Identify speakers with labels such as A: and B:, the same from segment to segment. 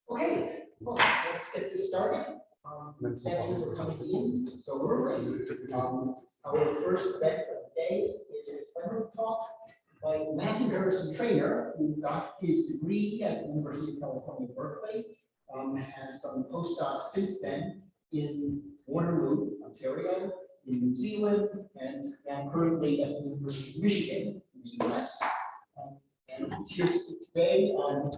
A: Okay, folks, let's get this started. Thank you for coming in so early. Our first event of the day is a plenary talk by Matthew Harrison Trainer, who got his degree at the University of California, Berkeley, has done postdocs since then in Waterloo, Ontario, in New Zealand, and now currently at the University of Michigan in the US. And he's here to speak today on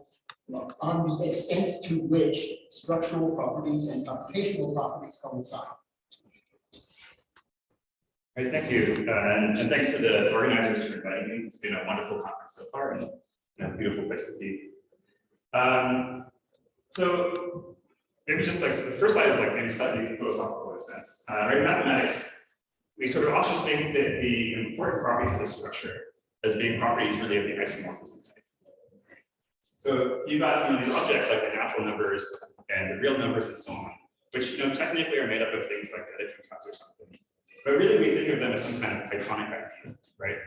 A: the extent to which structural properties and computational properties coincide.
B: Right, thank you, and thanks to the organizers for inviting me. It's been a wonderful conference so far, and a beautiful place to be. So maybe just like the first slide is like maybe slightly philosophical in a sense. Right, in mathematics, we sort of often think that the important properties of the structure as being properties really of the isomorphism type. So you've got these objects like the natural numbers and the real numbers and so on, which technically are made up of things like Dedekind cuts or something. But really we think of them as some kind of Platonic idea, right?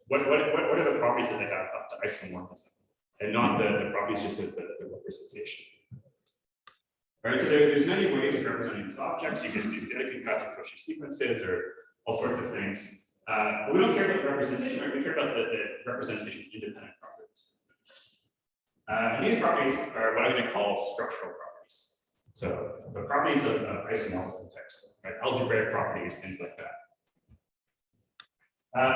B: What are the properties that they have up to isomorphism, and not the properties just of the representation. Right, so there's many ways of representing these objects. You can do Dedekind cuts or Cauchy sequences or all sorts of things. But we don't care about the representation, right? We care about the representation independent properties. And these properties are what I'm going to call structural properties. So the properties of isomorphism types, right? Algebraic properties, things like that.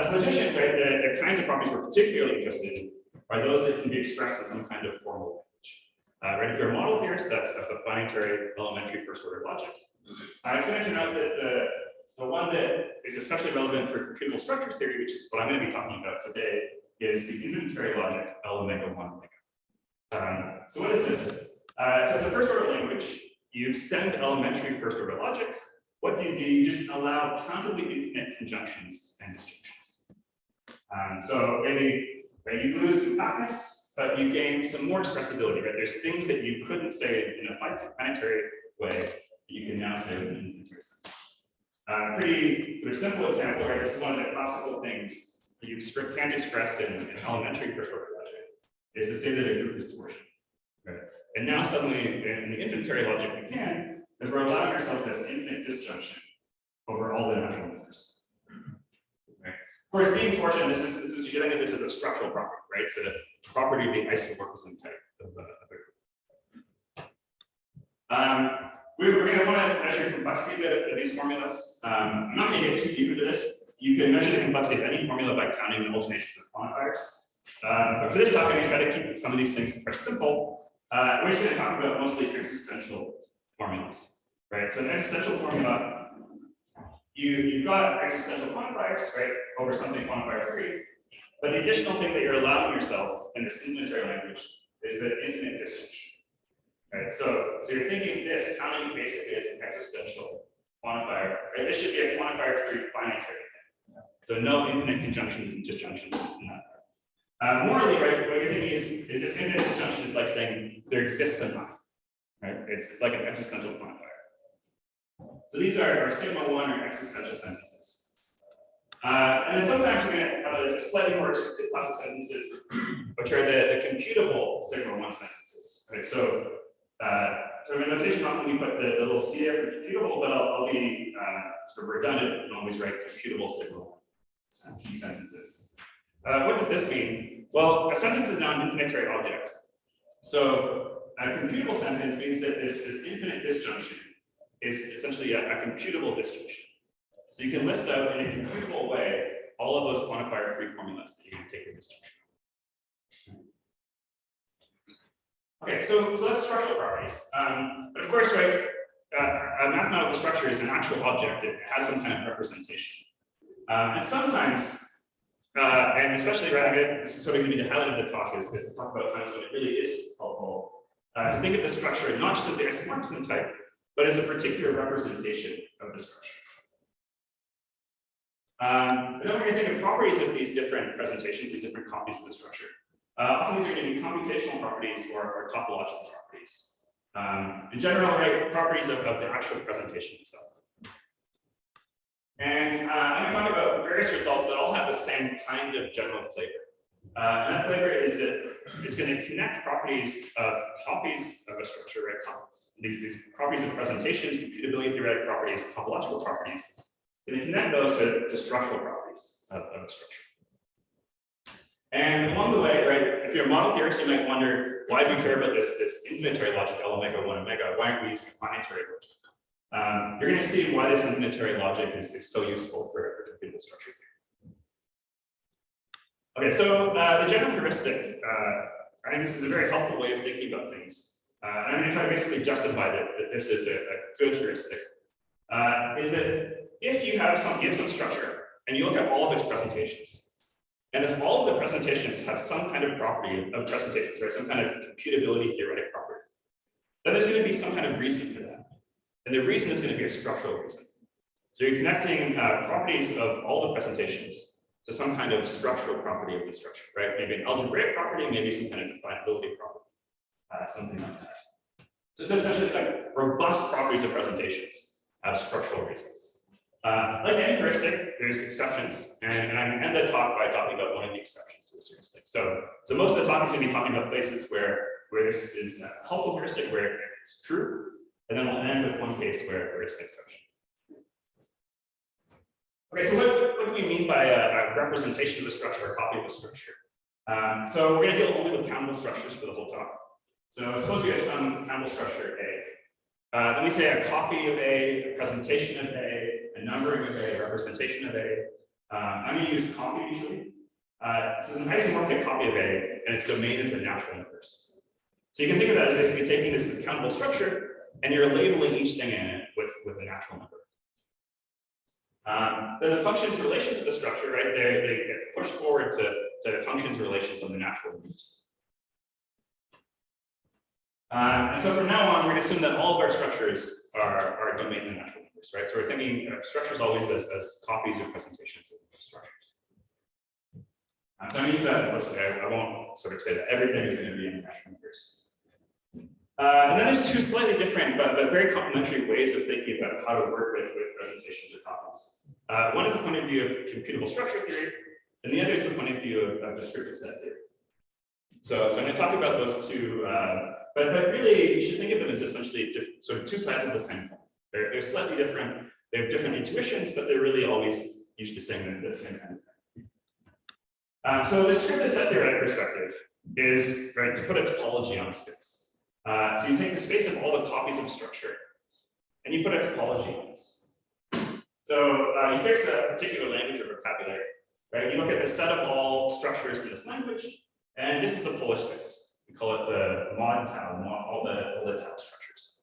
B: As logicians, right, the kinds of properties we're particularly interested in are those that can be expressed in some kind of formal language. Right, if you're a model theorist, that's a planetary elementary first order logic. It's going to turn out that the one that is especially relevant for computable structure theory, which is what I'm going to be talking about today, is the infinitary logic L omega 1 omega. So what is this? So it's a first order language. You extend elementary first order logic. What do? You just allow countably infinite conjunctions and disjunctions. So maybe you lose compactness, but you gain some more expressibility. Right? There's things that you couldn't say in a planetary way that you can now say in an infinitary sense. Pretty simple example, right? This is one of the classical things that you can't express in elementary first order logic, is to say that a group is torsion. Right? And now suddenly in the infinitary logic we can, because we're allowing ourselves this infinite disjunction over all the natural numbers. Right? Of course, being torsion, this is you should think of this as a structural property, right? So the property of the isomorphism type of a group. We're going to want to measure complexity of these formulas. I'm not going to get too deep into this. You can measure the complexity of any formula by counting the alternations of quantifiers. But for this talk, I'm going to try to keep some of these things quite simple. We're just going to talk about mostly existential formulas, right? So an existential formula, you've got existential quantifiers, right, over something quantifier free. But the additional thing that you're allowing yourself in this infinitary language is the infinite disjunction. Right, so you're thinking this counting basically as an existential quantifier. Right? This should be a quantifier-free finitary thing. So no infinite conjunctions and disjunctions in that. Morally, right, what you're thinking is this infinite disjunction is like saying there exists enough. Right? It's like an existential quantifier. So these are sigma 1 or existential sentences. And then sometimes we're going to have a slightly more restricted class of sentences, which are the computable sigma 1 sentences. Right? So for notation, often we put the little C there for computable, but I'll be sort of redundant and always write computable sigma 1 sentences. What does this mean? Well, a sentence is now an infinitary object. So a computable sentence means that this infinite disjunction is essentially a computable disjunction. So you can list out in a computable way all of those quantifier-free formulas that you can take with disjunction. Okay, so that's structural properties. But of course, right, a mathematical structure is an actual object. It has some kind of representation. And sometimes, and especially, right, this is sort of going to be the highlight of the talk, is to talk about times when it really is helpful to think of the structure not just as the isomorphism type, but as a particular representation of the structure. And then we're going to think of properties of these different presentations, these different copies of the structure. Often these are going to be computational properties or topological properties. In general, right, properties of the actual presentation itself. And I'm going to talk about various results that all have the same kind of general flavor. And that flavor is that it's going to connect properties of copies of a structure, right? These properties of presentations, computability theoretic properties, topological properties. Going to connect those to structural properties of a structure. And along the way, right, if you're a model theorist, you might wonder, why do we care about this infinitary logic, L omega, 1 omega? Why aren't we using planetary logic? You're going to see why this infinitary logic is so useful for computable structure theory. Okay, so the general heuristic, I think this is a very helpful way of thinking about things. And I'm going to try to basically justify that this is a good heuristic. Is that if you have some structure and you look at all of its presentations, and if all of the presentations have some kind of property of presentations, right, some kind of computability theoretic property, then there's going to be some kind of reason for that. And the reason is going to be a structural reason. So you're connecting properties of all the presentations to some kind of structural property of the structure, right? Maybe an algebraic property, maybe some kind of definability property, something like that. So it's essentially like robust properties of presentations have structural reasons. Like any heuristic, there's exceptions, and I'm going to end the talk by talking about one of the exceptions to this heuristic. So most of the talk is going to be talking about places where this is a helpful heuristic, where it's true, and then we'll end with one case where it's an exception. Okay, so what do we mean by a representation of a structure, a copy of a structure? So we're going to deal only with countable structures for the whole talk. So suppose we have some countable structure A. Then we say a copy of A, a presentation of A, a numbering of A, a representation of A. I'm going to use copy usually. This is an isomorphic copy of A, and its domain is the natural numbers. So you can think of that as basically taking this countable structure, and you're labeling each thing in it with a natural number. Then the functions relations of the structure, right? They get pushed forward to functions relations on the natural numbers. And so from now on, we're going to assume that all of our structures are domain in the natural numbers, right? So we're thinking of structures always as copies or presentations of structures. So I'm going to use that implicitly. I won't sort of say that everything is going to be in the natural numbers. And then there's two slightly different but very complementary ways of thinking about how to work with presentations or copies. One is the point of view of computable structure theory, and the other is the point of view of descriptive set theory. So I'm going to talk about those two, but really you should think of them as essentially sort of two sides of the same coin. They're slightly different. They have different intuitions, but they're really always usually saying the same kind of thing. So the descriptive set theoretic perspective is, right, to put a topology on a space. So you take the space of all the copies of a structure, and you put a topology on this. So you fix a particular language or vocabulary, right? You look at the set of all structures in this language, and this is a Polish space. We call it the mod tau, all the tau structures.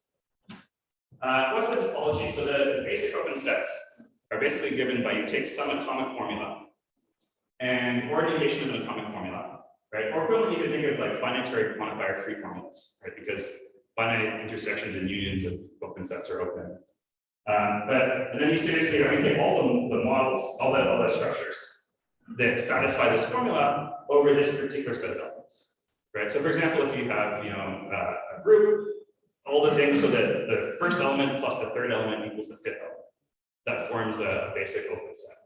B: What's the topology? So the basic open sets are basically given by you take some atomic formula and or negation of an atomic formula, right? Or equivalently, you could think of like finitary quantifier free formulas, right? Because finite intersections and unions of open sets are open. And then you seriously take all the models, all the structures that satisfy this formula over this particular set of elements, right? So for example, if you have a group, all the things, so that the first element plus the third element equals the fifth element, that forms a basic open set,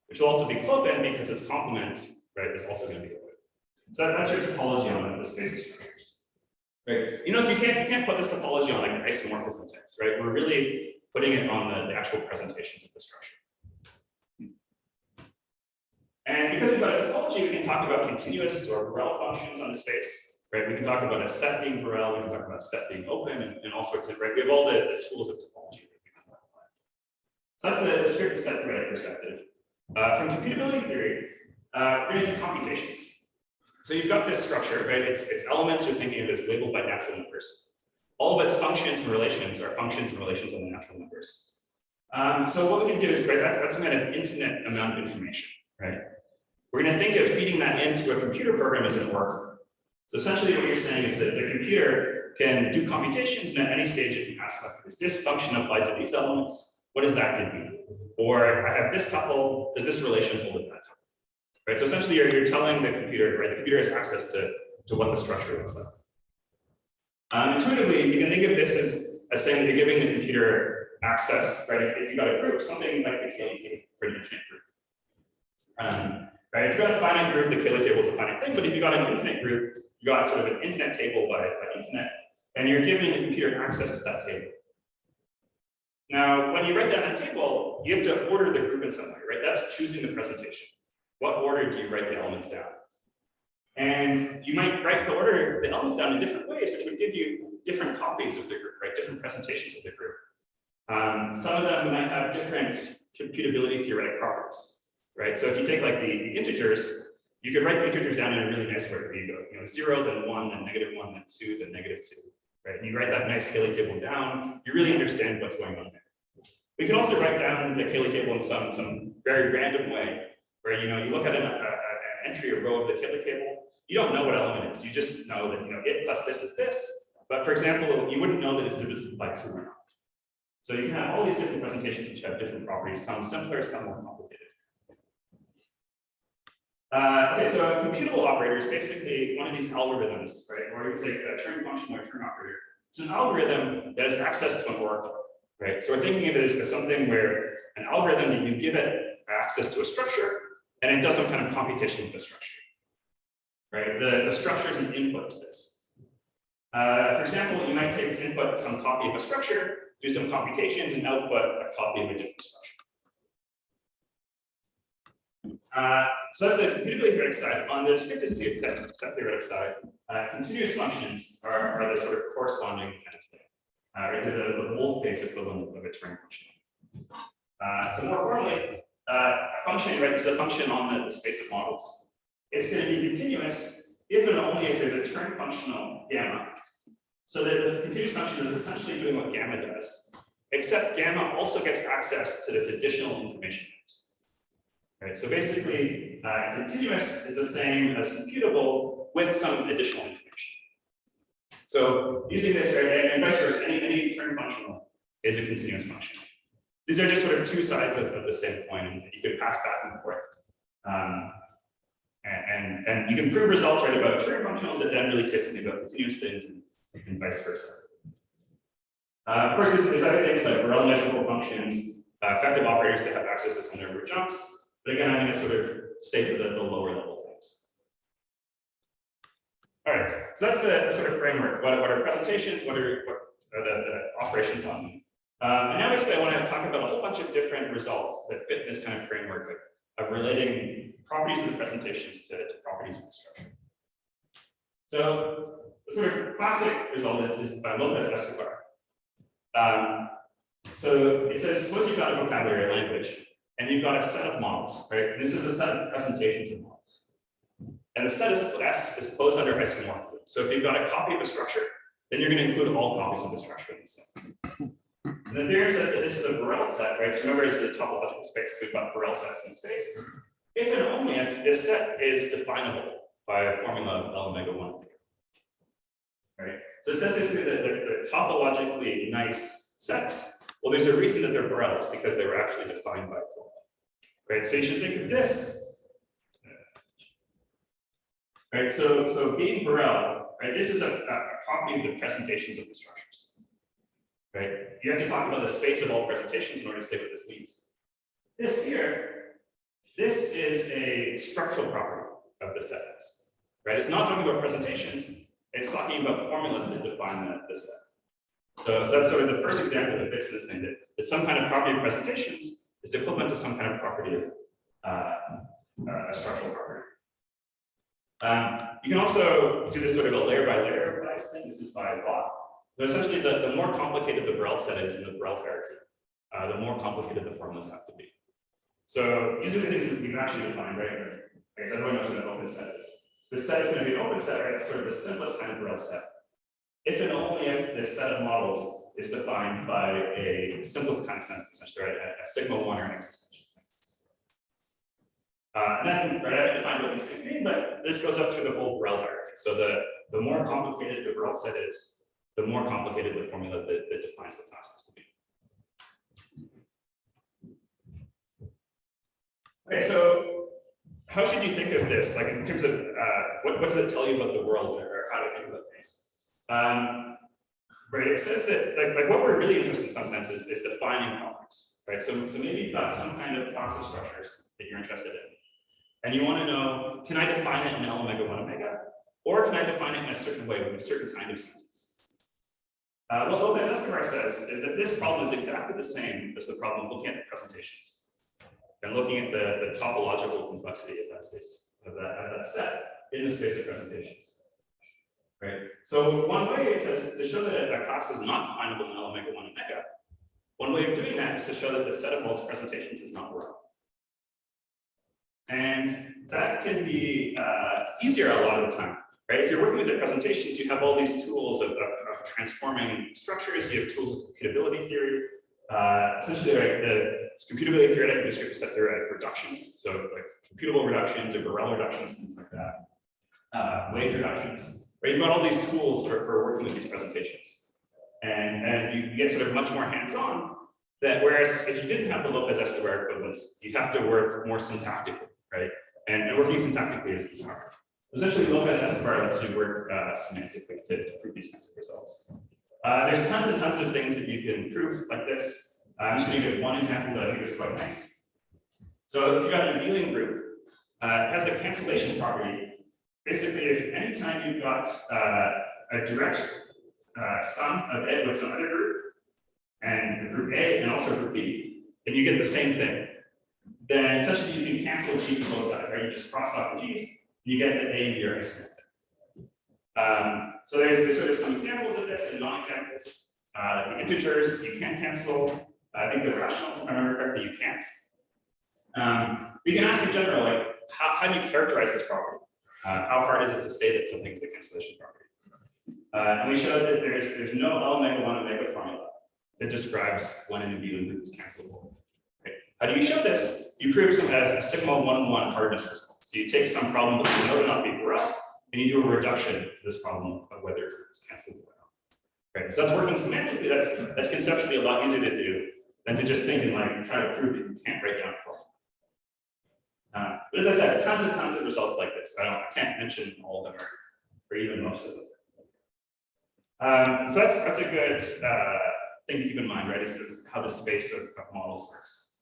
B: which will also be clopin because its complement, right, is also going to be open. So that's your topology on the space of structures, right? So you can't put this topology on like an isomorphism types, right? We're really putting it on the actual presentations of the structure. And because we've got a topology, we can talk about continuous or Borel functions on the space, right? We can talk about a set being Borel, we can talk about a set being open, and all sorts of, right? We have all the tools of topology that we can apply. So that's the descriptive set theoretic perspective. From computability theory, we're going to do computations. So you've got this structure, right? Its elements you're thinking of as labeled by natural numbers. All of its functions and relations are functions and relations on the natural numbers. So what we can do is, right, that's a kind of infinite amount of information, right? We're going to think of feeding that into a computer program as an oracle. So essentially what you're saying is that the computer can do computations, and at any stage it can ask, is this function applied to these elements? What does that give me? Or I have this tuple, does this relation hold with that tuple? Right, so essentially you're telling the computer, right, the computer has access to what the structure looks like. Intuitively, you can think of this as saying that you're giving the computer access, right? If you've got a group, something like the KDK for an infinite group. right? If you've got a finite group, the Cayley table is a finite thing, but if you've got an infinite group, you got sort of an infinite table by infinite, and you're giving the computer access to that table. Now, when you write down that table, you have to order the group in some way, right? That's choosing the presentation. What order do you write the elements down? And you might write the elements down in different ways, which would give you different copies of the group, right? Different presentations of the group. Some of them might have different computability theoretic properties, right? So if you take like the integers, you could write the integers down in a really nice way where you go, 0, then 1, then -1, then 2, then -2, right? And you write that nice Cayley table down, you really understand what's going on there. We can also write down the Cayley table in some very random way, where you look at an entry or row of the Cayley table, you don't know what element it is. You just know that it plus this is this. But for example, you wouldn't know that it's divisible by 2 or not. So you can have all these different presentations which have different properties, some simpler, some more complicated. Okay, so a computable operator is basically one of these algorithms, right? Or you could say a Turing function or a Turing operator. It's an algorithm that has access to an oracle, right? So we're thinking of it as something where an algorithm, that you give it access to a structure, and it does some kind of computation with the structure, right? The structure is an input to this. For example, you might take as input some copy of a structure, do some computations, and output a copy of a different structure. So that's the computability theoretic side. On the descriptive set theoretic side, continuous functions are the sort of corresponding kind of thing, right, to the boldface equivalent of a Turing function. So more formally, a function, right, this is a function on the space of models. It's going to be continuous if and only if there's a Turing functional gamma. So the continuous function is essentially doing what gamma does, except gamma also gets access to this additional information base. Right, so basically, continuous is the same as computable with some additional information. So using this, right, and vice versa, any Turing functional is a continuous function. These are just sort of two sides of the same coin, and you could pass back and forth. And you can prove results, right, about Turing functionals that then really say something about continuous things and vice versa. Of course, there's other things like Borel measurable functions, effective operators that have access to some number of jumps. But again, I think it's sort of stay to the lower level things. All right, so that's the sort of framework. What are presentations? What are the operations on them? And now basically I want to talk about a whole bunch of different results that fit this kind of framework of relating properties of the presentations to properties of the structure. So the sort of classic result is by López Escobar. So it says, suppose you've got a vocabulary language, and you've got a set of models, right? This is a set of presentations of models. And the set S is closed under isomorphism. So if you've got a copy of a structure, then you're going to include all copies of the structure in the set. And the theorem says that this is a Borel set, right? So remember, it's a topological space. So we've got Borel sets in space. If and only if this set is definable by a formula of L omega 1. Right? So it says basically that the topologically nice sets, well, there's a reason that they're Borel, it's because they were actually defined by a formula. Right? So you should think of this. Right? So being Borel, right, this is a copy of the presentations of the structures. Right? You have to talk about the space of all presentations in order to say what this means. This here, this is a structural property of the set S. Right? It's not talking about presentations, it's talking about formulas that define the set. So that's sort of the first example that fits this thing, that some kind of property of presentations is equivalent to some kind of property of a structural property. You can also do this sort of a layer by layer bias thing. This is by Bott. So essentially, the more complicated the Borel set is in the Borel hierarchy, the more complicated the formulas have to be. So using the things that we've actually defined, right? I guess everyone knows what an open set is. This set is going to be an open set, right? It's sort of the simplest kind of Borel set. If and only if this set of models is defined by a simplest kind of sentence, essentially, right? A sigma 1 or an existential sentence. And then, right, I haven't defined what these things mean, but this goes up through the whole Borel hierarchy. So the more complicated the Borel set is, the more complicated the formula that defines the class has to be. Okay, so how should you think of this? Like in terms of what does it tell you about the world or how to think about things? Right, it says that like what we're really interested in some sense is defining properties, right? So maybe you've got some kind of class of structures that you're interested in. And you want to know, can I define it in L omega 1 omega? Or can I define it in a certain way with a certain kind of sentence? What Lopez Escobar says is that this problem is exactly the same as the problem of looking at the presentations and looking at the topological complexity of that space, of that set in the space of presentations. Right? So one way it says to show that a class is not definable in L omega 1 omega, one way of doing that is to show that the set of multiple presentations is not rho. And that can be easier a lot of the time, right? If you're working with the presentations, you have all these tools of transforming structures. You have tools of computability theory. Essentially, right, the computability theoretic and descriptive set theoretic reductions. So like computable reductions or Borel reductions, things like that. Wave reductions, right? You've got all these tools for working with these presentations. And you get sort of much more hands-on that whereas if you didn't have the Lopez Escobar equivalence, you'd have to work more syntactically, right? And working syntactically is hard. Essentially, Lopez Escobar lets you work semantically to prove these kinds of results. There's tons and tons of things that you can prove like this. I'm just going to give one example that I think is quite nice. So if you've got an abelian group, it has the cancellation property. Basically, if anytime you've got a direct sum of A with some other group, and group A and also group B, and you get the same thing, then essentially you can cancel G from both sides, right? You just cross off the G's, you get the A and B are isomorphic. So there's sort of some examples of this and non-examples. The integers you can cancel. I think the rationals, if I remember correctly, you can't. You can ask in general, like, how do you characterize this property? How hard is it to say that something is a cancellation property? And we showed that there's no L omega 1 omega formula that describes when an abelian group is cancelable. Right? How do you show this? You prove a sigma 1-1 hardness result. So you take some problem that you know to not be Borel, and you do a reduction to this problem of whether a group is cancelable or not. Right? So that's working semantically. That's conceptually a lot easier to do than to just think and like try to prove that you can't write down a formula. But as I said, tons of results like this. I can't mention all of them or even most of them. So that's a good thing to keep in mind, right? Is how the space of models works.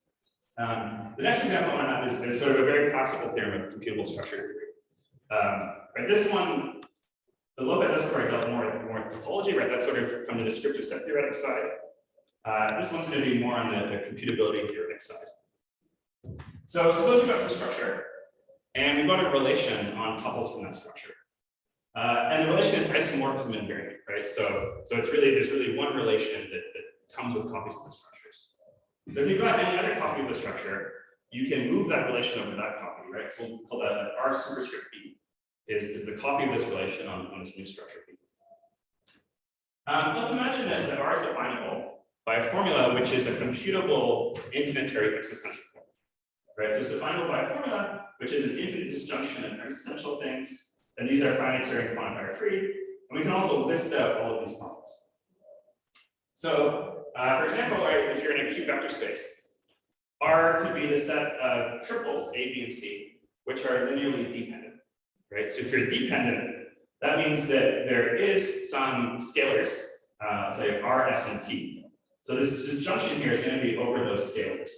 B: The next example I have is sort of a very classical theorem of computable structure theory. Right, this one, the Lopez Escobar dealt more with topology, right? That's sort of from the descriptive set theoretic side. This one's going to be more on the computability theoretic side. So suppose we've got some structure, and we've got a relation on tuples from that structure. And the relation is isomorphism invariant, right? So there's really one relation that comes with copies of the structures. So if you've got any other copy of the structure, you can move that relation over that copy, right? So we'll call that R superscript B is the copy of this relation on this new structure B. Let's imagine that R is definable by a formula which is a computable infinitary existential formula, right? So it's definable by a formula which is an infinite disjunction of existential things. And these are finitary and quantifier free. And we can also list out all of these models. So, for example, right, if you're in a Q vector space, R could be the set of triples A, B, and C, which are linearly dependent, right? So if you're dependent, that means that there is some scalars, say R, S, and T. So this disjunction here is going to be over those scalars,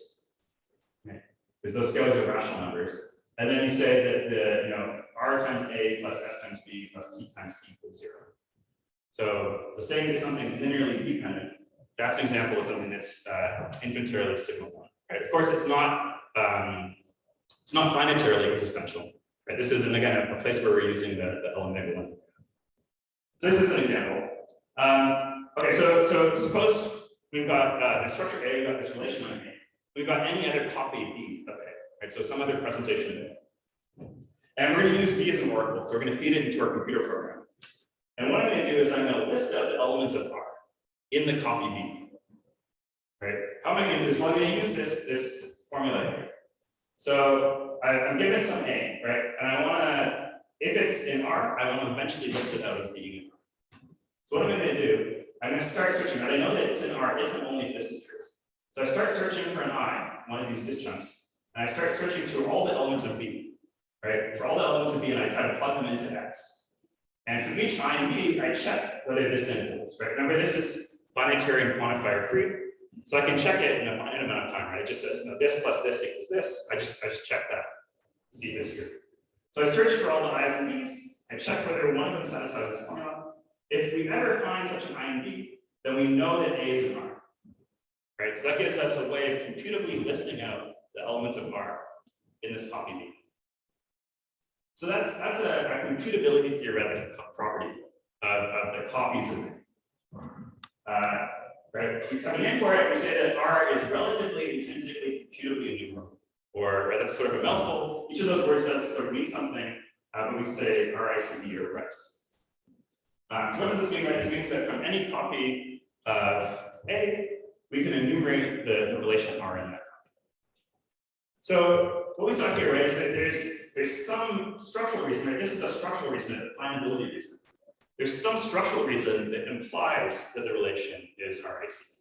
B: right? Because those scalars are rational numbers. And then you say that R times A plus S times B plus T times C equals 0. So saying that something's linearly dependent, that's an example of something that's infinitarially sigma 1. Right? Of course, it's not finitarily existential. Right? This is, again, a place where we're using the L omega 1. So this is an example. Okay, so suppose we've got the structure A, we've got this relation on A. We've got any other copy B of A, right? So some other presentation of A. And we're going to use B as an oracle. So we're going to feed it into our computer program. And what I'm going to do is I'm going to list out the elements of R in the copy B. Right? How am I going to do this? Well, I'm going to use this formula here. So I'm given some A, right? And I want to, if it's in R, I want to eventually list it out as being in R. So what I'm going to do, I'm going to start searching. And I know that it's in R if and only if this is true. So I start searching for an I, one of these disjuncts, and I start searching through all the elements of B, right? For all the elements of B, and I try to plug them into X. And for each I and B, I check whether this then holds, right? Remember, this is finitary and quantifier free. So I can check it in a finite amount of time, right? It just says this plus this equals this. I just check that. see this true. So I search for all the i's and b's, I check whether one of them satisfies this formula. If we ever find such an I and B, then we know that A is an R. Right? So that gives us a way of computably listing out the elements of R in this copy B. So that's a computability theoretic property of the copies of A. Right? Coming in for it, we say that R is relatively intrinsically computably enumerable. Or that's sort of a mouthful. Each of those words does sort of mean something, but we say RICD or RICE. So what does this mean? Right? This means that from any copy of A, we can enumerate the relation R in that copy. So what we saw here, right, is that there's some structural reason, right? This is a structural reason, a definability reason. There's some structural reason that implies that the relation is RICD.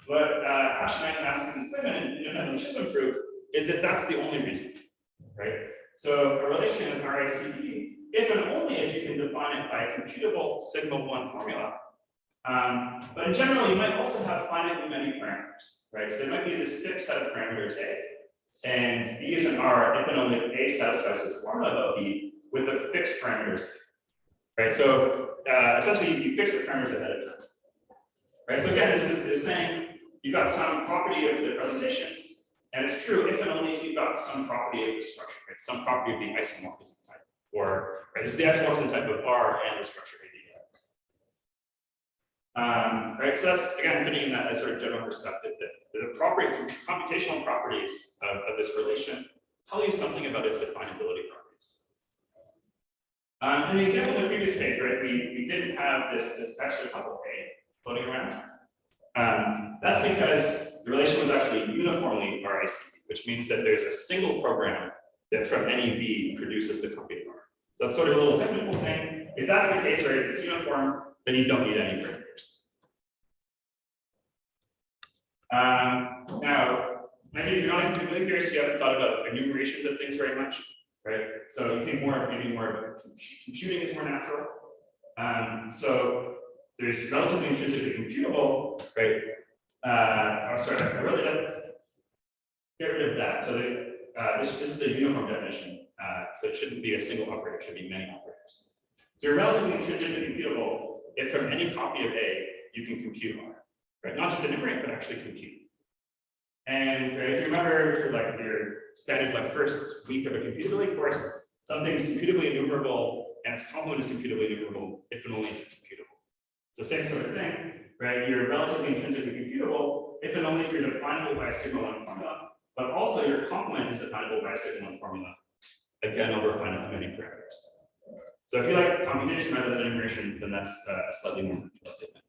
B: What Ashman asks in Slimman and Chisholm prove is that that's the only reason, right? So a relation is RICD if and only if you can define it by a computable sigma 1 formula. But in general, you might also have finitely many parameters, right? So there might be this fixed set of parameters A, and B is an R if and only if A satisfies this formula about B with the fixed parameters, right? So essentially, you fix the parameters ahead of time, right? So again, this is saying you've got some property of the presentations, and it's true if and only if you've got some property of the structure, right? Some property of the isomorphism type, or right, this is the isomorphism type of R and the structure AD. Right, so that's again fitting in that sort of general perspective that the computational properties of this relation tell you something about its definability properties. In the example in the previous page, right, we didn't have this extra tuple A floating around. That's because the relation was actually uniformly RICD, which means that there's a single program that from any B produces the copy of R. So that's sort of a little technical thing. If that's the case, right, if it's uniform, then you don't need any parameters. Now, maybe if you're not completely curious, you haven't thought about enumerations of things very much, right? So you think maybe more about computing is more natural. So there's relatively intrinsically computable, right? Oh, sorry, I really didn't get rid of that. So this is the uniform definition. So it shouldn't be a single operator, it should be many operators. So you're relatively intrinsically computable if from any copy of A, you can compute R, right? Not just enumerate, but actually compute. And right, if you remember for like your standard like first week of a computability course, something's computably enumerable and its complement is computably enumerable if and only if it's computable. So same sort of thing, right? You're relatively intrinsically computable if and only if you're definable by a sigma 1 formula, but also your complement is definable by a sigma 1 formula, again over finitely many parameters. So if you like computation rather than enumeration, then that's a slightly more neutral statement.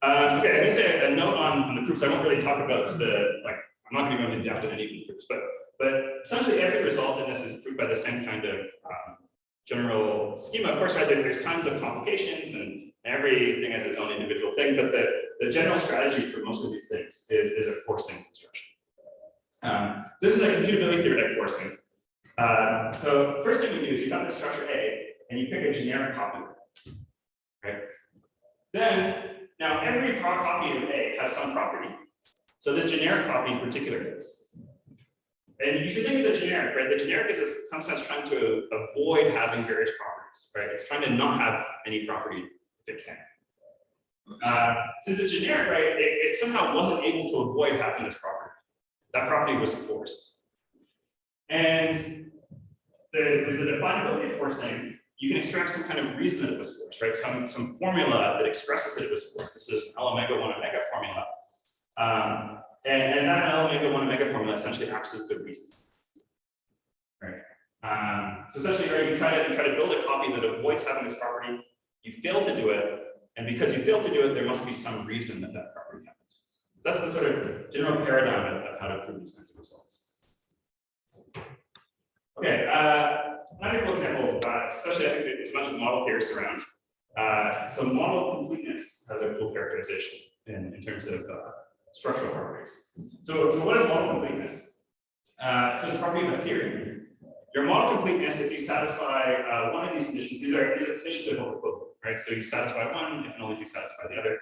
B: Okay, I'm going to say a note on the proofs. I won't really talk about I'm not going to go into depth in any of the proofs, but essentially every result in this is proved by the same kind of general schema. Of course, right, there's tons of complications and everything has its own individual thing, but the general strategy for most of these things is a forcing construction. This is a computability theoretic forcing. So first thing we do is you got the structure A and you pick a generic copy of it, right? Then, now every copy of A has some property. So this generic copy in particular does. And you should think of the generic, right? The generic is in some sense trying to avoid having various properties, right? It's trying to not have any property if it can. Since it's generic, right, it somehow wasn't able to avoid having this property. That property was forced. And there's a definability forcing. You can extract some kind of reason that it was forced, right? Some formula that expresses that it was forced. This is L omega 1 omega formula. And that L omega 1 omega formula essentially acts as the reason. Right? So essentially, right, you try to build a copy that avoids having this property. You fail to do it, and because you fail to do it, there must be some reason that that property happened. That's the sort of general paradigm of how to prove these kinds of results. Okay, another cool example, especially I think there's a bunch of model theorists around. So model completeness has a cool characterization in terms of structural properties. So what is model completeness? So it's a property of a theory. Your model completeness, if you satisfy one of these conditions, these are conditions of equivalent, right? So you satisfy one if and only if you satisfy the other.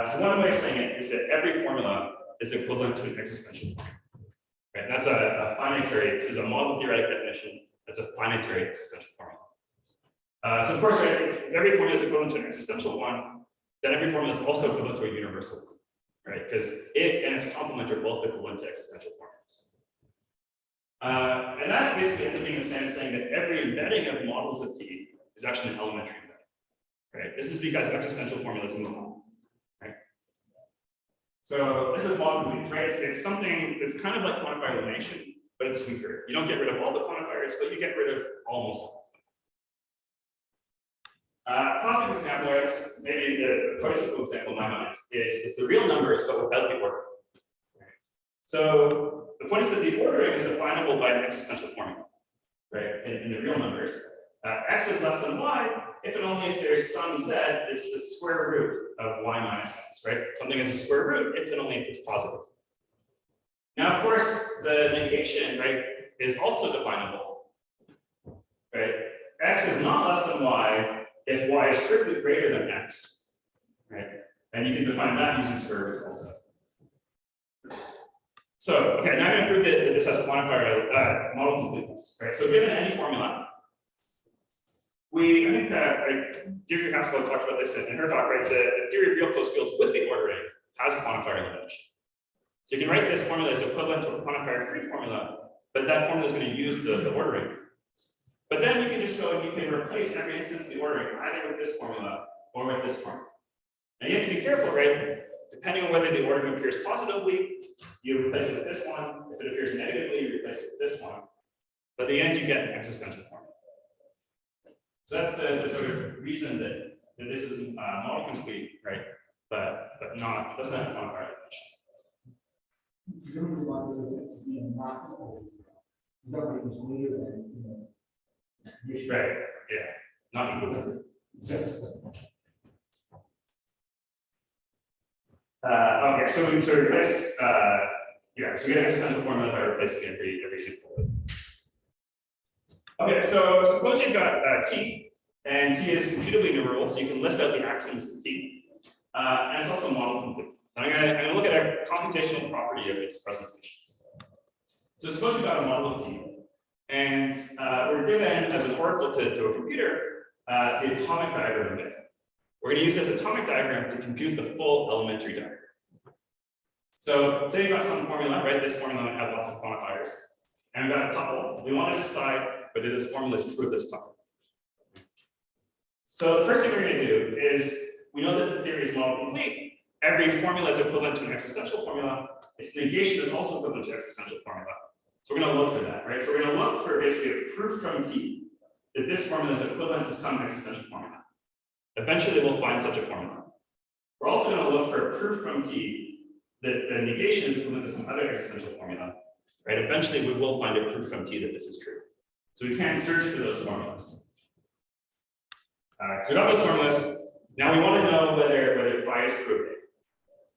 B: So one way of saying it is that every formula is equivalent to an existential formula. Right? And that's a finitary, this is a model theoretic definition, that's a finitary existential formula. So of course, right, if every formula is equivalent to an existential one, then every formula is also equivalent to a universal one, right? Because it and its complement are both equivalent to existential formulas. And that basically ends up being the same as saying that every embedding of models of T is actually an elementary embedding, right? This is because existential formulas move on, right? So this is model complete, right? It's something that's kind of like quantifier elimination, but it's weaker. You don't get rid of all the quantifiers, but you get rid of almost all. Classic example, right? Maybe the prototypical example in my mind is the real numbers, but without the ordering. So the point is that the ordering is definable by an existential formula, right? In the real numbers, x is less than y if and only if there's some z, it's the square root of y minus x, right? Something is a square root if and only if it's positive. Now, of course, the negation, right, is also definable, right? X is not less than y if y is strictly greater than x, right? And you can define that using square roots also. So, okay, now I'm going to prove that this has quantifier model completeness, right? So given any formula, I think Deirdre Haskell talked about this in her talk, right? The theory of real closed fields with the ordering has a quantifier elimination. So you can write this formula as equivalent to a quantifier-free formula, but that formula is going to use the ordering. But then you can just go and you can replace every instance of the ordering either with this formula or with this formula. Now you have to be careful, right? Depending on whether the ordering appears positively, you replace it with this one. If it appears negatively, you replace it with this one. But in the end, you get an existential formula. So that's the sort of reason that this is model complete, right? But not doesn't have quantifier elimination.
A: Presumably, one of those is not always nobody was greater than
B: Right. Yeah. Not equal to.
A: Yes.
B: Okay, so we sort of this, yeah, so we get an existential formula by replacing every input. Okay, so suppose you've got T, and T is computably enumerable, so you can list out the axioms of T, and it's also model complete. I'm gonna look at a computational property of its presentations. So suppose we've got a model of T, and we're given as an oracle to a computer the atomic diagram of it. We're going to use this atomic diagram to compute the full elementary diagram. So say you've got some formula, right? This formula might have lots of quantifiers, and we've got a tuple. We want to decide whether this formula is true of this tuple. So the first thing we're going to do is we know that the theory is model complete. Every formula is equivalent to an existential formula. Its negation is also equivalent to existential formula. So we're going to look for that, right? So we're going to look for basically a proof from T that this formula is equivalent to some existential formula. Eventually, we'll find such a formula. We're also going to look for a proof from T that the negation is equivalent to some other existential formula, right? Eventually, we will find a proof from T that this is true. So we can search for those formulas. So we got those formulas. Now we want to know whether phi is true of A.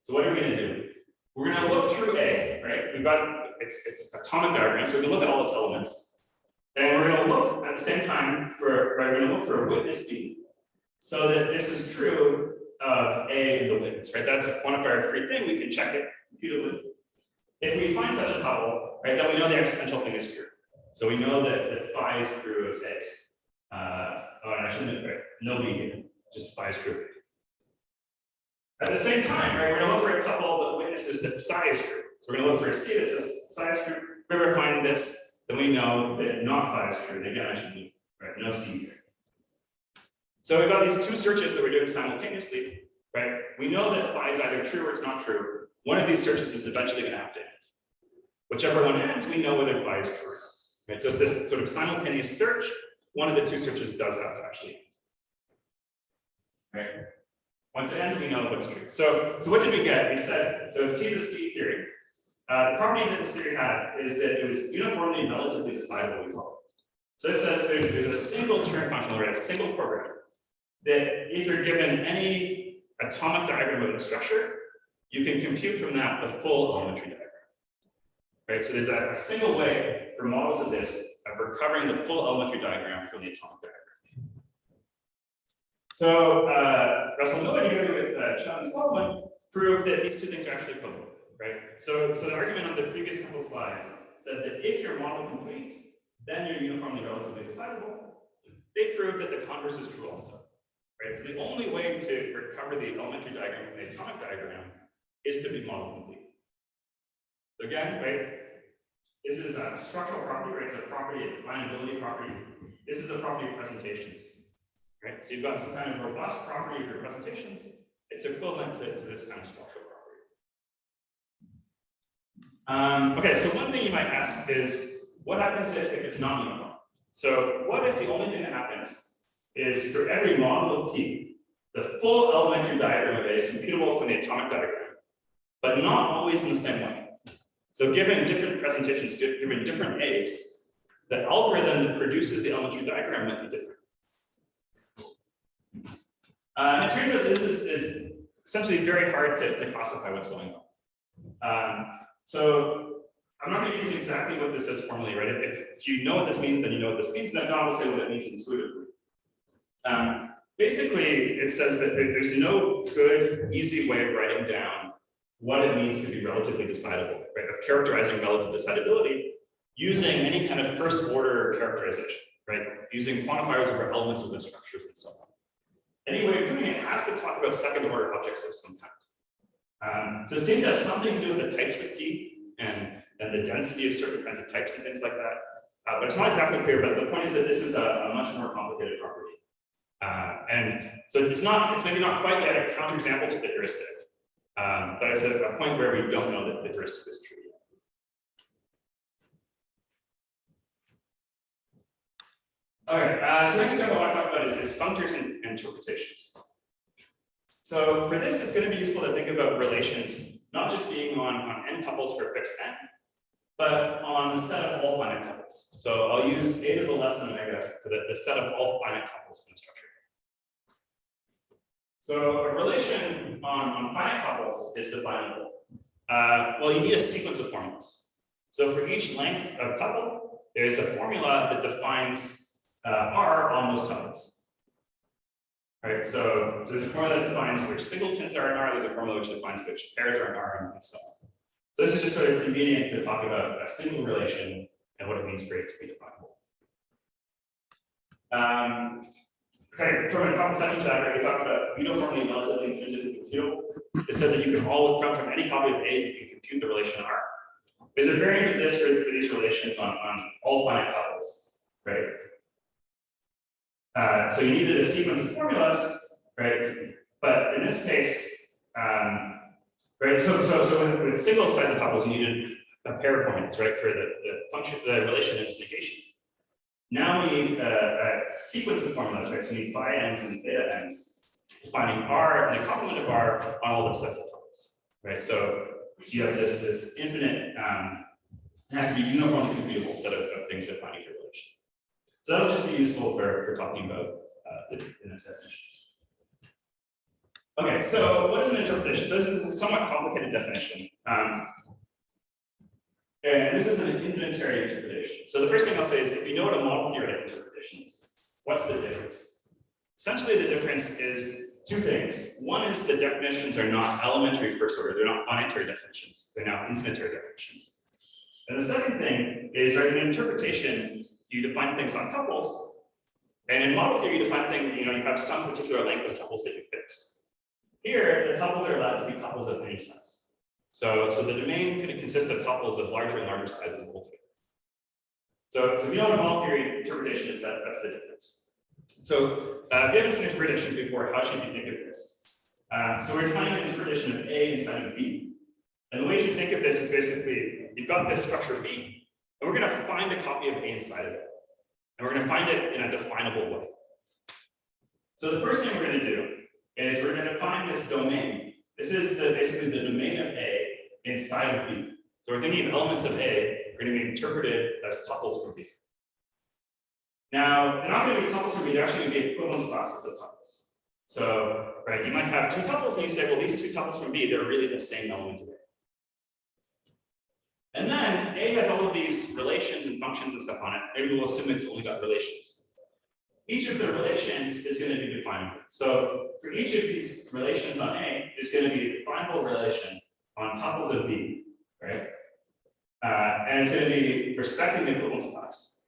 B: So what are we going to do? We're going to look through A, right? We've got its atomic diagram, so we can look at all its elements. And we're going to look at the same time for, right, we're going to look for a witness B, so that this is true of A in the witness, right? That's a quantifier-free thing. We can check it computably. If we find such a tuple, right, then we know the existential thing is true. So we know that phi is true of A. Oh, and I shouldn't, right? No B here, just phi is true. At the same time, right, we're going to look for a tuple that witnesses that psi is true. So we're going to look for a C that says psi is true. If we're finding this, then we know that not phi is true. And again, I should do, right, no C here. So we've got these two searches that we're doing simultaneously, right? We know that phi is either true or it's not true. One of these searches is eventually going to have to end. Whichever one ends, we know whether phi is true. Right? So it's this sort of simultaneous search. One of the two searches does have to actually end. Right? Once it ends, we know what's true. So what did we get? We said, so if T is a C theory, the property that this theory had is that it was uniformly and relatively decidable, we call it. So this says there's a single Turing function, right, a single program, that if you're given any atomic diagram of the structure, you can compute from that the full elementary diagram. Right? So there's a single way for models of this of recovering the full elementary diagram from the atomic diagram. So Russell Miller, together with Sean and Solomon, proved that these two things are actually equivalent. right? So the argument on the previous couple slides said that if your model complete, then you're uniformly relatively decidable. They proved that the converse is true also, right? So the only way to recover the elementary diagram from the atomic diagram is to be model complete. So again, right, this is a structural property, right? It's a property, a definability property. This is a property of presentations, right? So you've got some kind of robust property of your presentations. It's equivalent to this kind of structural property. Okay, so one thing you might ask is, what happens if it's not uniform? So what if the only thing that happens is for every model of T, the full elementary diagram of A is computable from the atomic diagram, but not always in the same way. So given different presentations, given different A's, the algorithm that produces the elementary diagram might be different. It turns out this is essentially very hard to classify what's going on. So I'm not going to get into exactly what this is formally, right? If you know what this means, then you know what this means, then I'll say what it means intuitively. Basically, it says that there's no good, easy way of writing down what it means to be relatively decidable, right? Of characterizing relative decidability using any kind of first order characterization, right? Using quantifiers over elements of the structures and so on. Any way of doing it has to talk about second order objects of some kind. So it seems to have something to do with the types of T and the density of certain kinds of types and things like that. But it's not exactly clear, but the point is that this is a much more complicated property. And so it's maybe not quite yet a counterexample to the heuristic, but it's a point where we don't know that the heuristic is true yet. All right, so next thing I want to talk about is functors and interpretations. So for this, it's going to be useful to think about relations, not just being on n tuples for a fixed n, but on the set of all finite tuples. So I'll use a to the less than omega for the set of all finite tuples from the structure. So a relation on finite tuples is definable. Well, you need a sequence of formulas. So for each length of tuple, there's a formula that defines R on those tuples. Right, so there's a formula that defines which singletons are in R, there's a formula which defines which pairs are in R, and so on. So this is just sort of convenient to talk about a single relation and what it means for it to be definable. Okay, from a conception diagram, we talked about uniformly relatively intrinsically computable. It said that you can all from any copy of A, you can compute the relation R. There's a variant of this for these relations on all finite tuples, right? So you needed a sequence of formulas, right? But in this case, right? So with single size of tuples, you needed a pair of formulas, right? For the function, the relation and its negation. Now we need a sequence of formulas, right? So you need phi n's and theta n's, defining R and a complement of R on all those sets of tuples, right? So you have this infinite, it has to be uniformly computable set of things defining your relation. So that'll just be useful for talking about the next definitions. Okay, so what is an interpretation? So this is a somewhat complicated definition. And this is an infinitary interpretation. So the first thing I'll say is if you know what a model theoretic interpretation is, what's the difference? Essentially, the difference is two things. One is the definitions are not elementary first order, they're not finitary definitions, they're now infinitary definitions. And the second thing is, right, in an interpretation, you define things on tuples, and in model theory, you define things, you have some particular length of tuples that you fix. Here, the tuples are allowed to be tuples of any size. So the domain can consist of tuples of larger and larger sizes altogether. So if you know what a model theory interpretation is, that's the difference. So if you haven't seen interpretations before, how should you think of this? So we're defining an interpretation of A inside of B. And the way you should think of this is basically, you've got this structure B, and we're going to find a copy of A inside of it. And we're going to find it in a definable way. So the first thing we're going to do is we're going to define this domain. This is basically the domain of A inside of B. So we're thinking of elements of A are going to be interpreted as tuples from B. Now, they're not going to be tuples from B, they're actually going to be equivalence classes of tuples. So, right, you might have two tuples and you say, well, these two tuples from B, they're really the same element of A. And then A has all of these relations and functions and stuff on it. Maybe we'll assume it's only got relations. Each of the relations is going to be definable. So for each of these relations on A, there's going to be a definable relation on tuples of B, right? And it's going to be respecting the equivalence class.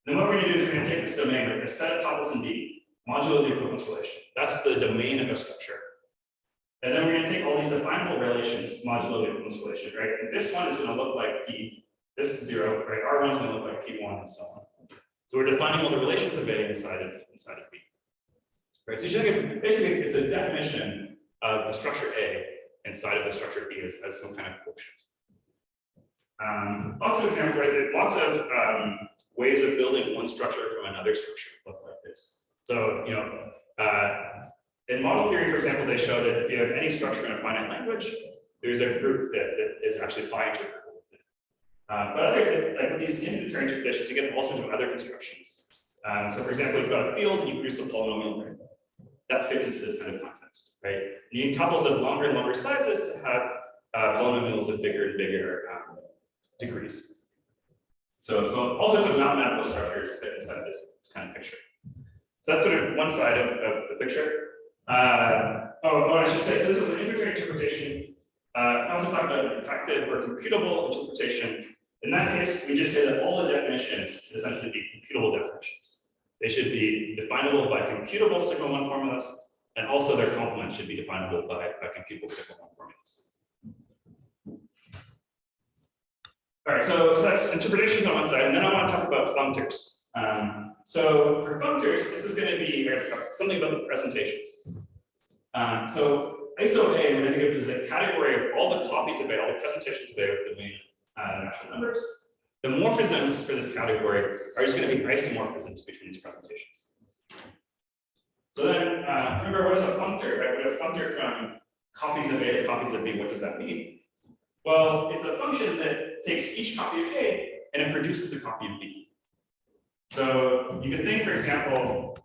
B: Then what we're going to do is we're going to take this domain, right, the set of tuples in B, modulo the equivalence relation. That's the domain of a structure. And then we're going to take all these definable relations, modulo the equivalence relation, right? And this one is going to look like P, this is 0, right? R1 is going to look like P1 and so on. So we're defining all the relations of A inside of B. Right? So you should think basically it's a definition of the structure A inside of the structure B as some kind of quotient. Lots of examples, right? Lots of ways of building one structure from another structure look like this. So, you know, in model theory, for example, they show that if you have any structure in a finite language, there's a group that is actually bi-interpretable with it. But other, like with these infinitary interpretations, you get all sorts of other constructions. So, for example, you've got a field and you produce the polynomial ring. That fits into this kind of context, right? You need tuples of longer and longer sizes to have polynomials of bigger and bigger degrees. So all sorts of mathematical structures fit inside this kind of picture. So that's sort of one side of the picture. I should say, so this is an infinitary interpretation. I also talked about an effective or computable interpretation. In that case, we just say that all the definitions should essentially be computable definitions. They should be definable by computable sigma 1 formulas, and also their complement should be definable by computable sigma 1 formulas. All right, so that's interpretations on one side, and then I want to talk about functors. So for functors, this is going to be something about the presentations. So ISO A, we're going to think of it as a category of all the copies of A, all the presentations of A with the main natural numbers. The morphisms for this category are just going to be isomorphisms between these presentations. So then, remember, what is a functor, right? What a functor from copies of A to copies of B, what does that mean? Well, it's a function that takes each copy of A and it produces a copy of B. So you can think, for example,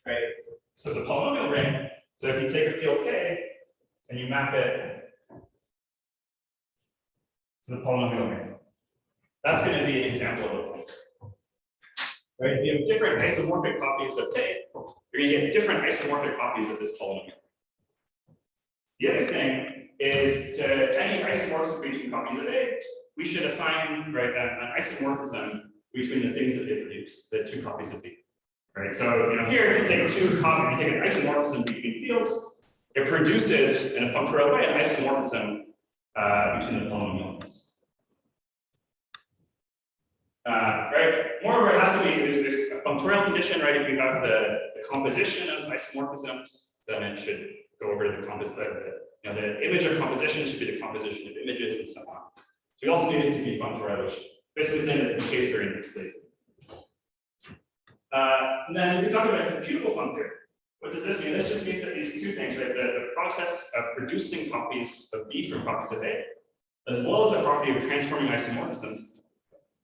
B: right? So the polynomial ring, so if you take a field K and you map it to the polynomial ring, that's going to be an example of a functor. Right? If you have different isomorphic copies of K, you're going to get different isomorphic copies of this polynomial. The other thing is to any isomorphism between copies of A, we should assign, right, an isomorphism between the things that they produce, the two copies of B. Right? So, you know, here, if you take if you take an isomorphism between fields, it produces in a functorial way an isomorphism between the polynomials. Right? Moreover, it has to be there's a functorial condition, right? If you have the composition of isomorphisms, then it should go over to the composition. You know, the image of composition should be the composition of images and so on. So we also need it to be functorial, which basically saying that it behaves very nicely. And then we talk about a computable functor. What does this mean? This just means that these two things, right? The process of producing copies of B from copies of A, as well as the property of transforming isomorphisms,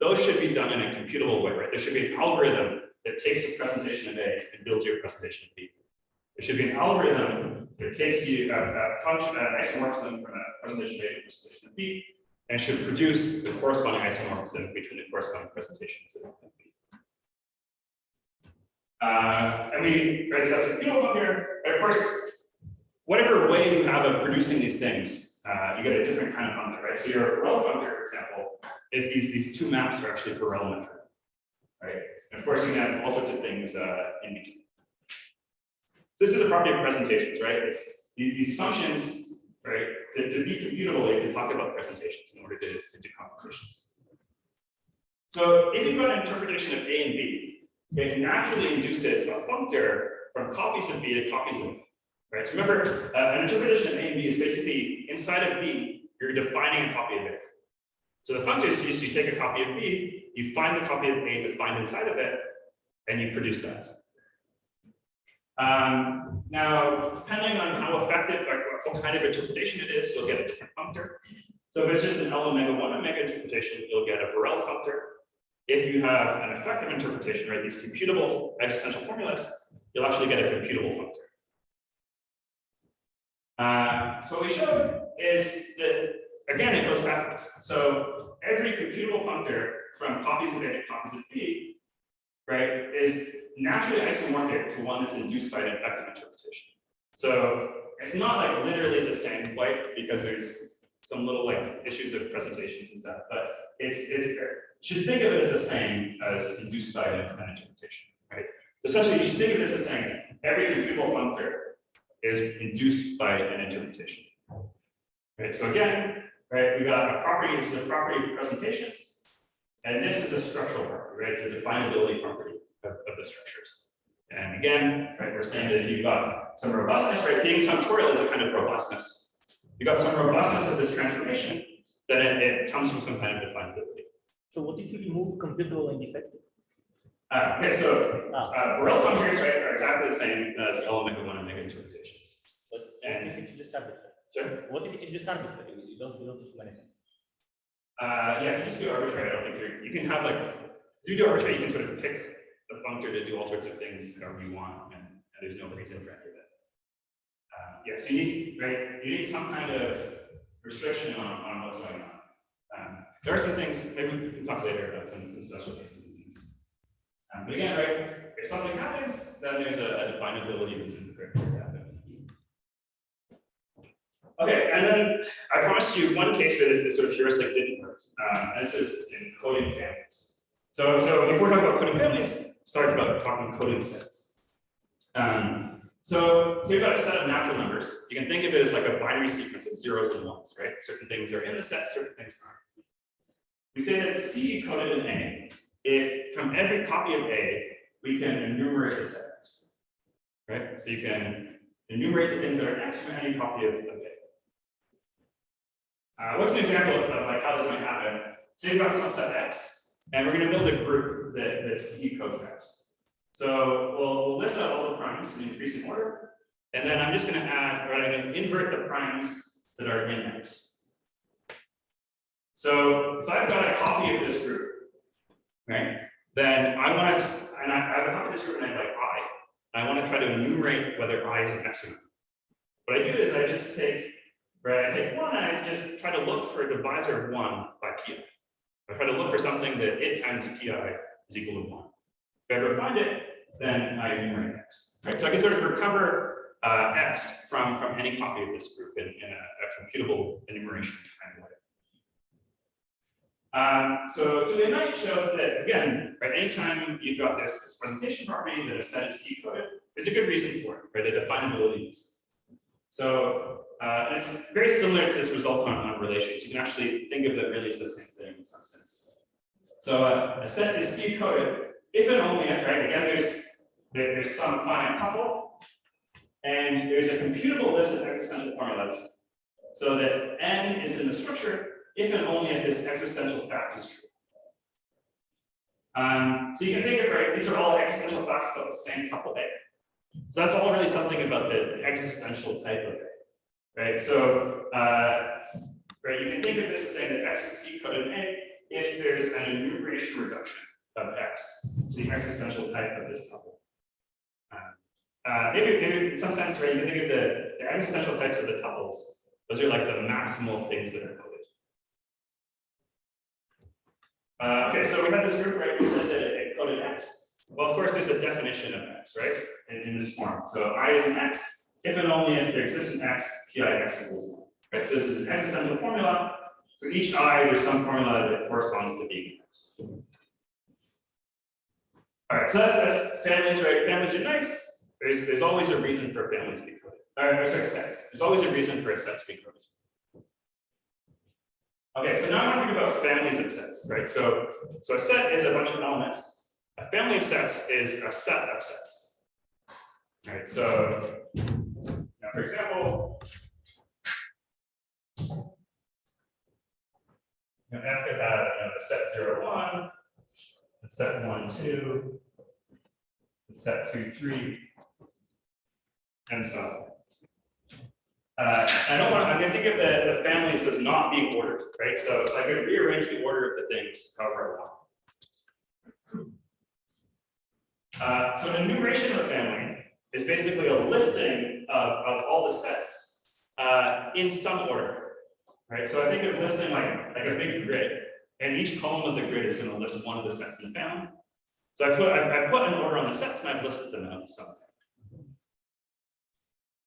B: those should be done in a computable way, right? There should be an algorithm that takes the presentation of A and builds you a presentation of B. There should be an algorithm that takes you a function, an isomorphism from a presentation of A to a presentation of B, and should produce the corresponding isomorphism between the corresponding presentations of B. Right, so that's a computable functor. But of course, whatever way you have of producing these things, you get a different kind of functor, right? So your Borel functor, for example, if these two maps are actually Borel-metric, right? And of course, you can have all sorts of things in between. So this is the property of presentations, right? It's these functions, right? To be computable, you have to talk about presentations in order to do computations. So if you've got an interpretation of A and B, it naturally induces a functor from copies of B to copies of A. Right? So remember, an interpretation of A and B is basically inside of B, you're defining a copy of A. So the functor is just you take a copy of B, you find the copy of A defined inside of it, and you produce that. Now, depending on how effective, like what kind of interpretation it is, you'll get a different functor. So if it's just an L omega 1 omega interpretation, you'll get a Borel functor. If you have an effective interpretation, right, these computable existential formulas, you'll actually get a computable functor. So what we showed is that, again, it goes backwards. So every computable functor from copies of A to copies of B, right, is naturally isomorphic to one that's induced by an effective interpretation. So it's not like literally the same quite, because there's some little like issues of presentations and stuff, but should think of it as the same as induced by an interpretation, right? Essentially, you should think of this as saying every computable functor is induced by an interpretation. Right, so again, right, we got a property, this is a property of presentations, and this is a structural property, right? It's a definability property of the structures. And again, right, we're saying that if you've got some robustness, right, being functorial is a kind of robustness. You got some robustness of this transformation, then it comes from some kind of definability.
C: So what if you remove computable and defective?
B: Okay, so Borel functors, right, are exactly the same as L-omega-1 and omega interpretations.
C: But if it's just arbitrary?
B: Sorry?
C: What if it's just arbitrary? You don't assume anything.
B: Yeah, if you just do arbitrary, I don't think you can have like, so you do arbitrary, you can sort of pick the functor to do all sorts of things however you want, and there's no reason for any of it. Yeah, so you need some kind of restriction on what's going on. There are some things, maybe we can talk later about some special cases and things. But again, right, if something happens, then there's a definability reason for it to happen. Okay, and then I promised you one case where this sort of heuristic didn't work. And this is in coding families. So if we're talking about coding families, start about talking coding sets. So you've got a set of natural numbers. You can think of it as like a binary sequence of zeros and ones, right? Certain things are in the set, certain things aren't. We say that C coded in A, if from every copy of A, we can enumerate the set X, right? So you can enumerate the things that are X from any copy of A. What's an example of like how this might happen? So you've got subset X, and we're going to build a group that C codes X. So we'll list out all the primes in increasing order, and then I'm just going to add, right, I'm going to invert the primes that are in X. So if I've got a copy of this group, right, then I want to, and I have a copy of this group and I have like I, and I want to try to enumerate whether I is an X or not. What I do is I just take, right, I take 1 and I just try to look for a divisor of 1 by pi. I try to look for something that it times pi is equal to 1. If I ever find it, then I enumerate X. Right? So I can sort of recover X from any copy of this group in a computable enumeration kind of way. So today night showed that, again, right, anytime you've got this presentation property that a set is C-coded, there's a good reason for it, right? A definability. So it's very similar to this result on relations. You can actually think of that really as the same thing in some sense. So a set is C-coded if and only if, right? Again, there's some finite tuple, and there's a computable list of existential formulas, so that n is in the structure if and only if this existential fact is true. So you can think of, right, these are all existential facts about the same tuple A. So that's all really something about the existential type of A, right? So, right, you can think of this as saying that X is C-coded in A if there's an enumeration reduction of X to the existential type of this tuple. Maybe in some sense, right, you can think of the existential types of the tuples. Those are like the maximal things that are coded. Okay, so we had this group, right? We said that it coded X. Well, of course, there's a definition of X, right? In this form. So I is an X, if and only if there exists an X, pi X equals 1. Right? So this is an existential formula. For each I, there's some formula that corresponds to being X. All right, so that's families, right? Families are nice. There's always a reason for a family to be coded. Sorry, sets. There's always a reason for a set to be coded. Okay, so now I want to think about families of sets, right? So a set is a bunch of elements. A family of sets is a set of sets. All right, so now for example, F could have the set 0, 1, the set 1, 2, the set 2, 3, and so on. I'm going to think of the families as not being ordered, right? So I could rearrange the order of the things however I want. So an enumeration of a family is basically a listing of all the sets in some order, right? So I think of listing like a big grid, and each column of the grid is going to list one of the sets in the family. So I put an order on the sets, and I've listed them out in some way.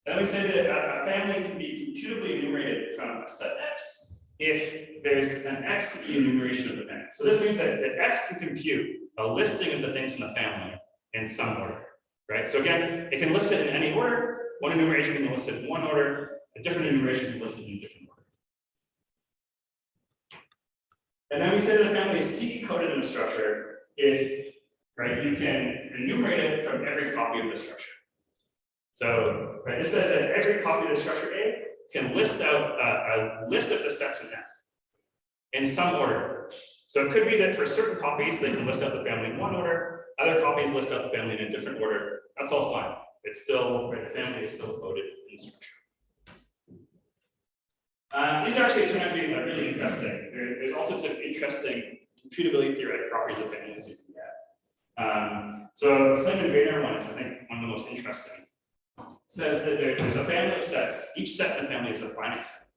B: Then we say that a family can be computably enumerated from a set X if there's an X enumeration of the family. So this means that X can compute a listing of the things in the family in some order, right? So again, it can list it in any order. One enumeration can list it in one order. A different enumeration can list it in a different order. And then we say that a family is C-coded in a structure if, right, you can enumerate it from every copy of the structure. So, right, this says that every copy of the structure A can list out a list of the sets in F in some order. So it could be that for certain copies, they can list out the family in one order, other copies list out the family in a different order. That's all fine. It's still, right, the family is still coded in the structure. These are actually turned out to be really interesting. There's all sorts of interesting computability theoretic properties of families you can get. So the Slim and Boehner one is, I think, one of the most interesting. It says that there's a family of sets. Each set in the family is a finite set.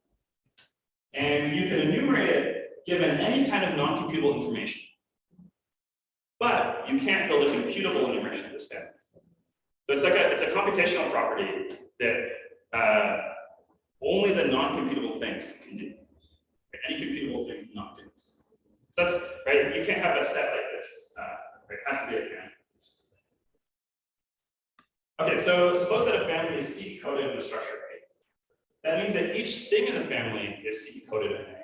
B: And you can enumerate it given any kind of non-computable information. But you can't build a computable enumeration of this family. So it's a computational property that only the non-computable things can do. Any computable thing cannot do this. So that's right. You can't have a set like this. It has to be a family. Okay, so suppose that a family is C-coded in the structure A. That means that each thing in the family is C-coded in A,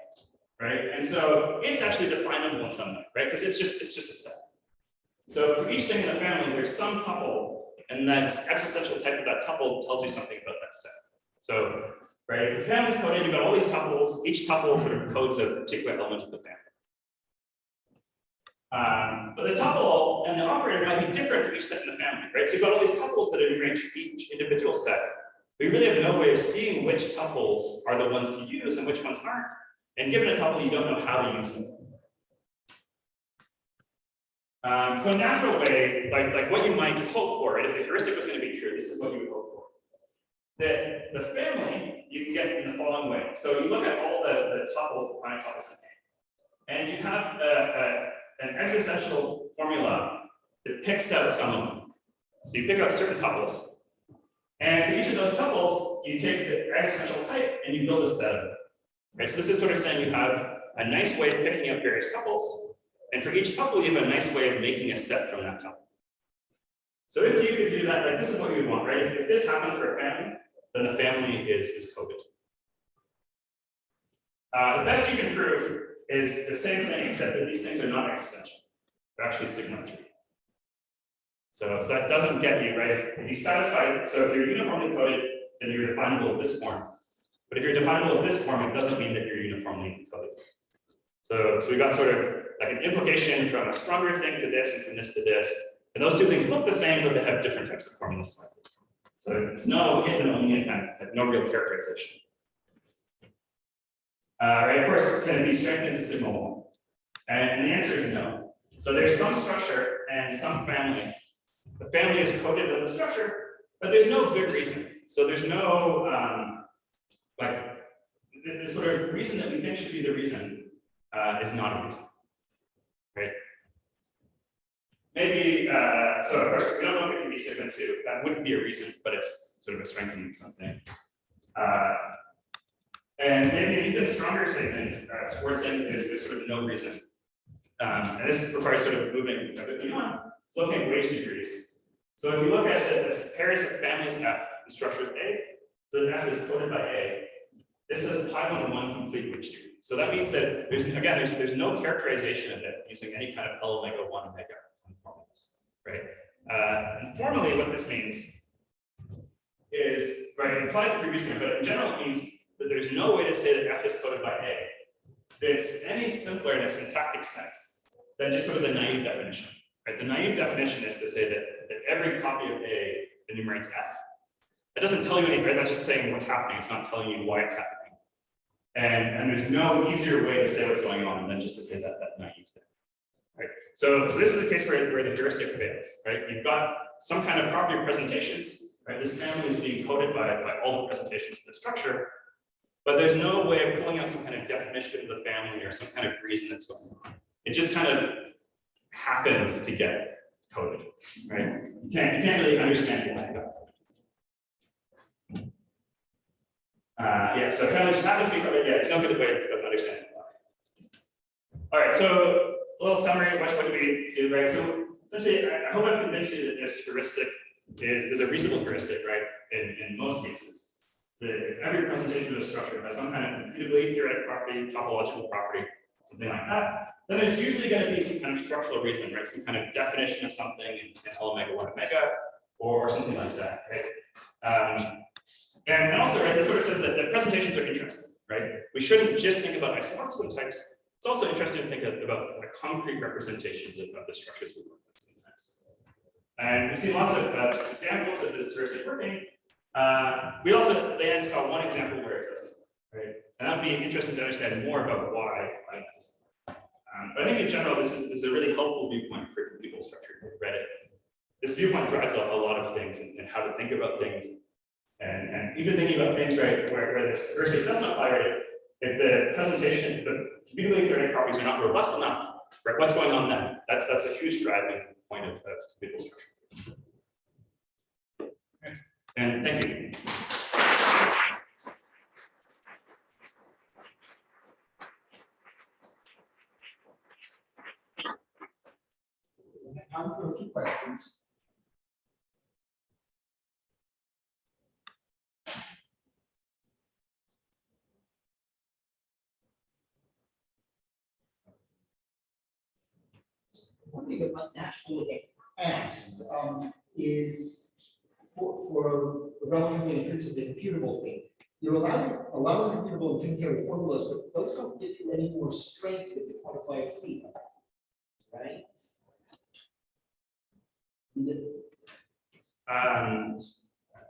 B: right? And so it's actually definable in some way, right? Because it's just a set. So for each thing in the family, there's some tuple, and that existential type of that tuple tells you something about that set. So, right, the family's coded, you've got all these tuples, each tuple sort of codes a particular element of the family. But the tuple and the operator might be different for each set in the family, right? So you've got all these tuples that enumerate each individual set. We really have no way of seeing which tuples are the ones to use and which ones aren't. And given a tuple, you don't know how to use them. So a natural way, like what you might hope for, right? If the heuristic was going to be true, this is what you would hope for. That the family you can get in the following way. So you look at all the tuples, the finite tuples in A, and you have an existential formula that picks out some of them. So you pick out certain tuples, and for each of those tuples, you take the existential type and you build a set of them. Right? So this is sort of saying you have a nice way of picking out various tuples, and for each tuple, you have a nice way of making a set from that tuple. So if you could do that, like this is what you would want, right? If this happens for a family, then the family is coded. The best you can prove is the same thing, except that these things are not existential. They're actually sigma 3. So that doesn't get you, right? If you satisfy, so if you're uniformly coded, then you're definable of this form. But if you're definable of this form, it doesn't mean that you're uniformly coded. So we got sort of like an implication from a stronger thing to this and from this to this. And those two things look the same, but they have different types of formulas selected. So it's no if and only kind of no real characterization. Right, of course, can it be strengthened to sigma 1? And the answer is no. So there's some structure and some family. The family is coded in the structure, but there's no good reason. So there's no like the sort of reason that we think should be the reason is not a reason, right? Maybe so. Of course, we don't know if it can be sigma 2. That wouldn't be a reason, but it's sort of a strengthening something. And maybe an even stronger statement we're saying there's sort of no reason. And this requires sort of moving a bit beyond. It's looking at wage degrees. So if you look at this pairs of families F in structure A, so F is coded by A. This is pi 1 1 complete wage degree. So that means that there's no characterization of it using any kind of L omega 1 omega formulas, right? And formally, what this means is, right, it implies the previous thing, but in general, it means that there's no way to say that F is coded by A that's any simpler in a syntactic sense than just sort of the naive definition. Right? The naive definition is to say that every copy of A enumerates F. It doesn't tell you anything, right? That's just saying what's happening. It's not telling you why it's happening. And there's no easier way to say what's going on than just to say that naive thing. Right? So this is the case where the heuristic fails, right? You've got some kind of property of presentations, right? This family is being coded by all the presentations of the structure, but there's no way of pulling out some kind of definition of the family or some kind of reason that's going on. It just kind of happens to get coded, right? You can't really understand why it got coded. Yeah, so it kind of just happens to be, yeah, it's no good way of understanding why. All right, so a little summary of what we do, right? So essentially, I hope I've convinced you that this heuristic is a reasonable heuristic, right? In most cases, if every presentation of a structure has some kind of computably theoretic property, topological property, something like that, then there's usually going to be some kind of structural reason, right? Some kind of definition of something in L omega 1 omega or something like that, right? And also, right, this sort of says that the presentations are interesting, right? We shouldn't just think about isomorphism types. It's also interesting to think about like, concrete representations of the structures we work with sometimes. And we see lots of examples of this heuristic working. We also then saw one example where it doesn't, right? And that would be interesting to understand more about why it doesn't. But I think in general, this is a really helpful viewpoint for computable structure, right? This viewpoint drives a lot of things and how to think about things. And even thinking about things, right, where this heuristic doesn't apply, right? If the presentation, the computably theoretic properties are not robust enough, right? What's going on then? That's a huge driving point of computable structure. Okay. And thank you.
A: We have time for a few questions. One thing that might naturally get asked is for a relatively intrinsically computable thing, you're allowing computable and theory formulas, but those don't give you any more strength with the quantified freedom, right?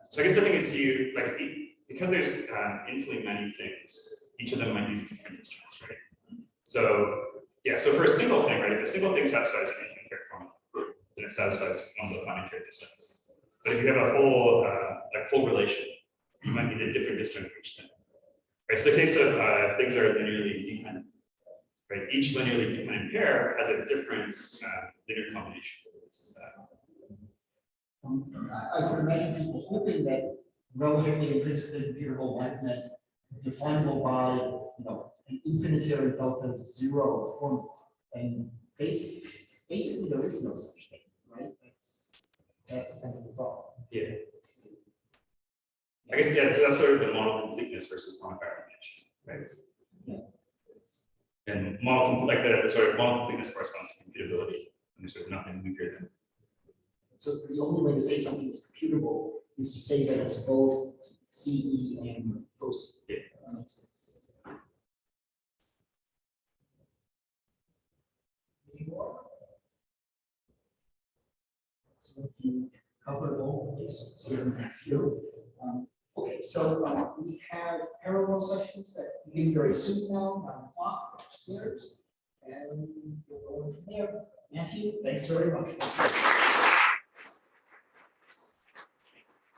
B: So I guess the thing is you like because there's infinitely many things, each of them might use different instruments, right? So yeah, so for a single thing, right? If a single thing satisfies an infinite character formula, then it satisfies one of the finite character disjuncts. But if you have a whole whole relation, you might need a different disjunct for each thing. Right. So the case of things are linearly dependent, right? Each linearly dependent pair has a different linear combination. This is that.
A: I could imagine people hoping that relatively intrinsically computable might meant definable by an infinitary delta zero formula, and basically there is no such thing, right? That's kind of the problem.
B: Yeah. I guess yeah, so that's sort of the model completeness versus quantifier dimension, right?
A: Yeah.
B: And model like the sort of model completeness corresponds to computability, and there's sort of nothing weaker than.
A: So the only way to say something is computable is to say that it's both CE and post.
B: Yeah.
A: That makes sense. Any more? So you covered all the bases here in that field. Okay, so we have parallel sessions that begin very soon now, 9 o'clock upstairs, and we'll go from there. Matthew, thanks very much.